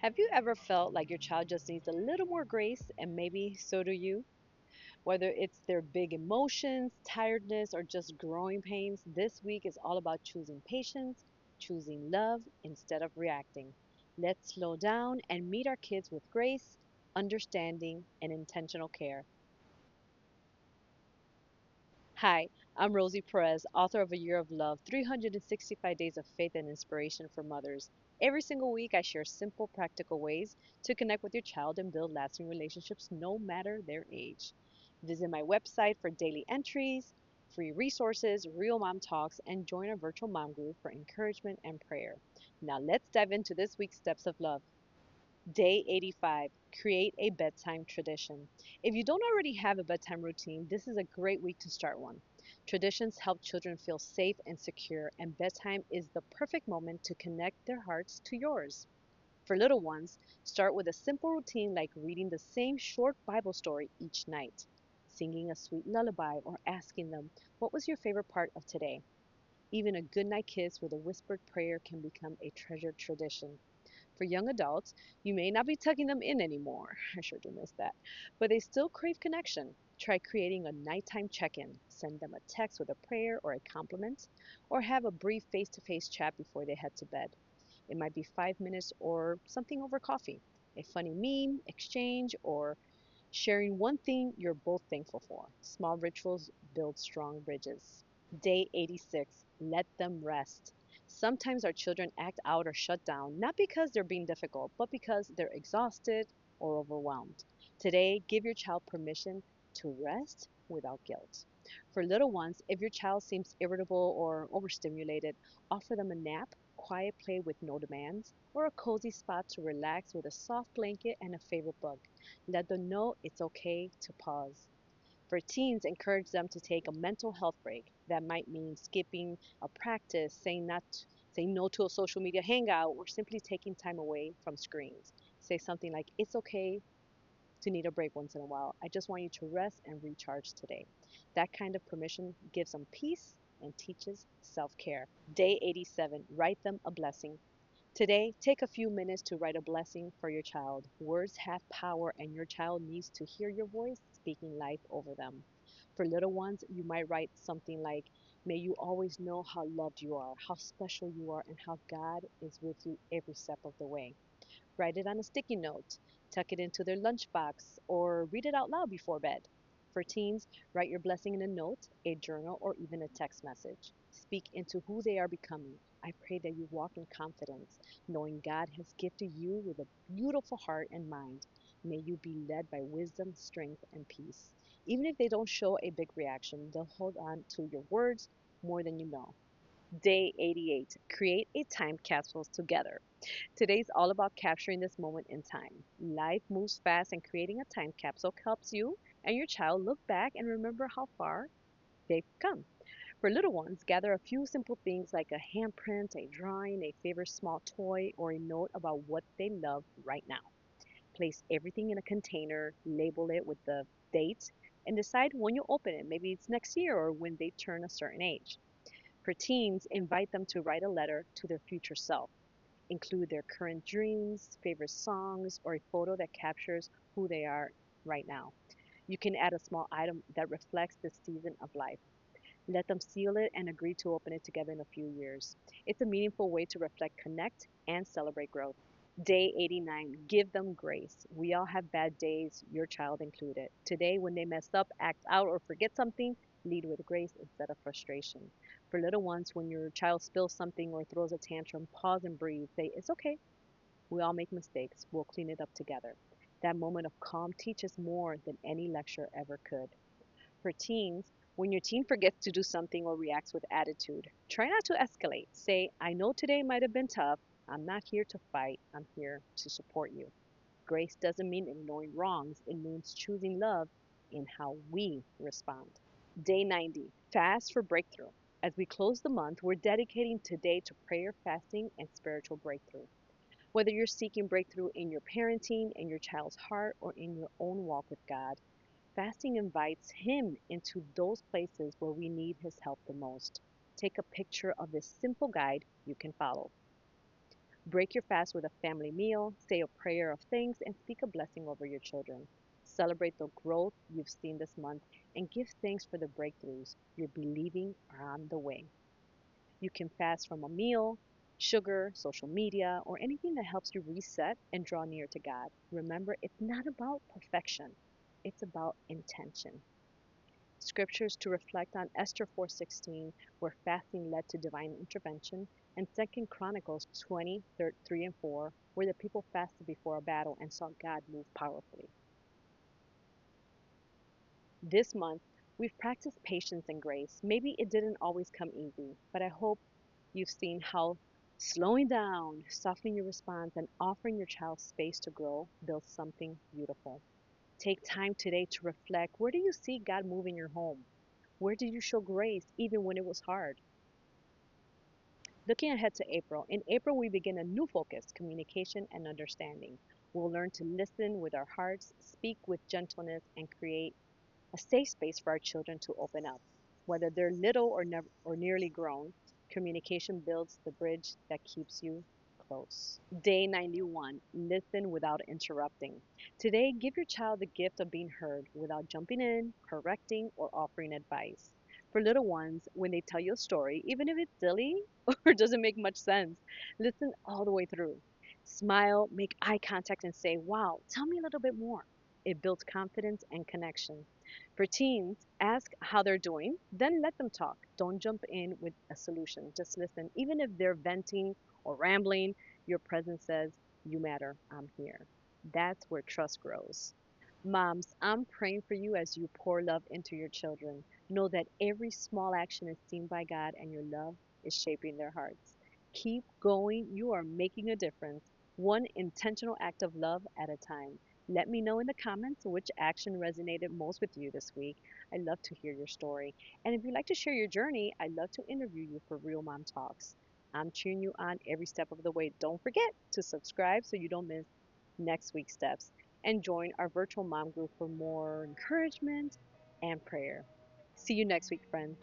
Have you ever felt like your child just needs a little more grace, and maybe so do you? Whether it's their big emotions, tiredness, or just growing pains, this week is all about choosing patience, choosing love instead of reacting. Let's slow down and meet our kids with grace, understanding, and intentional care. Hi, I'm Rosie Perez, author of A Year of Love 365 Days of Faith and Inspiration for Mothers. Every single week, I share simple, practical ways to connect with your child and build lasting relationships no matter their age. Visit my website for daily entries, free resources, real mom talks, and join our virtual mom group for encouragement and prayer. Now, let's dive into this week's Steps of Love. Day 85. Create a bedtime tradition. If you don't already have a bedtime routine, this is a great week to start one. Traditions help children feel safe and secure, and bedtime is the perfect moment to connect their hearts to yours. For little ones, start with a simple routine like reading the same short Bible story each night, singing a sweet lullaby, or asking them, "What was your favorite part of today?" Even a goodnight kiss with a whispered prayer can become a treasured tradition. For young adults, you may not be tucking them in anymore. I sure do miss that. But they still crave connection. Try creating a nighttime check in. Send them a text with a prayer or a compliment, or have a brief face to face chat before they head to bed. It might be 5 minutes or something over coffee, a funny meme, exchange, or sharing one thing you're both thankful for. Small rituals build strong bridges. Day 86. Let them rest. Sometimes our children act out or shut down, not because they're being difficult, but because they're exhausted or overwhelmed. Today, give your child permission to rest without guilt. For little ones, if your child seems irritable or overstimulated, offer them a nap, quiet play with no demands, or a cozy spot to relax with a soft blanket and a favorite book. Let them know it's okay to pause. For teens, encourage them to take a mental health break. That might mean skipping a practice, saying no to a social media hangout, or simply taking time away from screens. Say something like, "It's okay to need a break once in a while. I just want you to rest and recharge today." That kind of permission gives them peace and teaches self care. Day 87. Write them a blessing. Today, take a few minutes to write a blessing for your child. Words have power, and your child needs to hear your voice speaking life over them. For little ones, you might write something like, "May you always know how loved you are, how special you are, and how God is with you every step of the way." Write it on a sticky note, tuck it into their lunchbox, or read it out loud before bed. For teens, write your blessing in a note, a journal, or even a text message. Speak into who they are becoming. I pray that you walk in confidence, knowing God has gifted you with a beautiful heart and mind. May you be led by wisdom, strength, and peace. Even if they don't show a big reaction, they'll hold on to your words more than you know. Day 88. Create a time capsule together. Today's all about capturing this moment in time. Life moves fast, and creating a time capsule helps you and your child look back and remember how far they've come. For little ones, gather a few simple things like a handprint, a drawing, a favorite small toy, or a note about what they love right now. Place everything in a container, label it with the date, and decide when you open it. Maybe it's next year or when they turn a certain age. For teens, invite them to write a letter to their future self. Include their current dreams, favorite songs, or a photo that captures who they are right now. You can add a small item that reflects this season of life. Let them seal it and agree to open it together in a few years. It's a meaningful way to reflect, connect, and celebrate growth. Day 89. Give them grace. We all have bad days, your child included. Today, when they mess up, act out, or forget something, lead with grace instead of frustration. For little ones, when your child spills something or throws a tantrum, pause and breathe. Say, "It's okay. We all make mistakes. We'll clean it up together." That moment of calm teaches more than any lecture ever could. For teens, when your teen forgets to do something or reacts with attitude, try not to escalate. Say, "I know today might have been tough. I'm not here to fight. I'm here to support you." Grace doesn't mean ignoring wrongs, it means choosing love in how we respond. Day 90. Fast for breakthrough. As we close the month, we're dedicating today to prayer, fasting, and spiritual breakthrough. Whether you're seeking breakthrough in your parenting, in your child's heart, or in your own walk with God, fasting invites Him into those places where we need His help the most. Take a picture of this simple guide you can follow. Break your fast with a family meal, say a prayer of thanks, and speak a blessing over your children. Celebrate the growth you've seen this month and give thanks for the breakthroughs you're believing are on the way. You can fast from a meal, sugar, social media, or anything that helps you reset and draw near to God. Remember, it's not about perfection, it's about intention. Scriptures to reflect on Esther 4:16, where fasting led to divine intervention, and Second Chronicles 20:3 and 4, where the people fasted before a battle and saw God move powerfully. This month, we've practiced patience and grace. Maybe it didn't always come easy, but I hope you've seen how slowing down, softening your response, and offering your child space to grow builds something beautiful. Take time today to reflect. Where do you see God move in your home? Where did you show grace even when it was hard? Looking ahead to April, in April we begin a new focus, communication and understanding. We'll learn to listen with our hearts, speak with gentleness, and create a safe space for our children to open up. Whether they're little or nearly grown, communication builds the bridge that keeps you close. Day 91, listen without interrupting. Today, give your child the gift of being heard without jumping in, correcting, or offering advice. For little ones, when they tell you a story, even if it's silly or doesn't make much sense, listen all the way through. Smile, make eye contact, and say, "Wow, tell me a little bit more." It builds confidence and connection. For teens, ask how they're doing, then let them talk. Don't jump in with a solution. Just listen. Even if they're venting or rambling, your presence says, "You matter, I'm here." That's where trust grows. Moms, I'm praying for you as you pour love into your children. Know that every small action is seen by God and your love is shaping their hearts. Keep going. You are making a difference, one intentional act of love at a time. Let me know in the comments which action resonated most with you this week. I'd love to hear your story. And if you'd like to share your journey, I'd love to interview you for Real Mom Talks. I'm cheering you on every step of the way. Don't forget to subscribe so you don't miss next week's steps, and join our virtual mom group for more encouragement and prayer. See you next week, friends.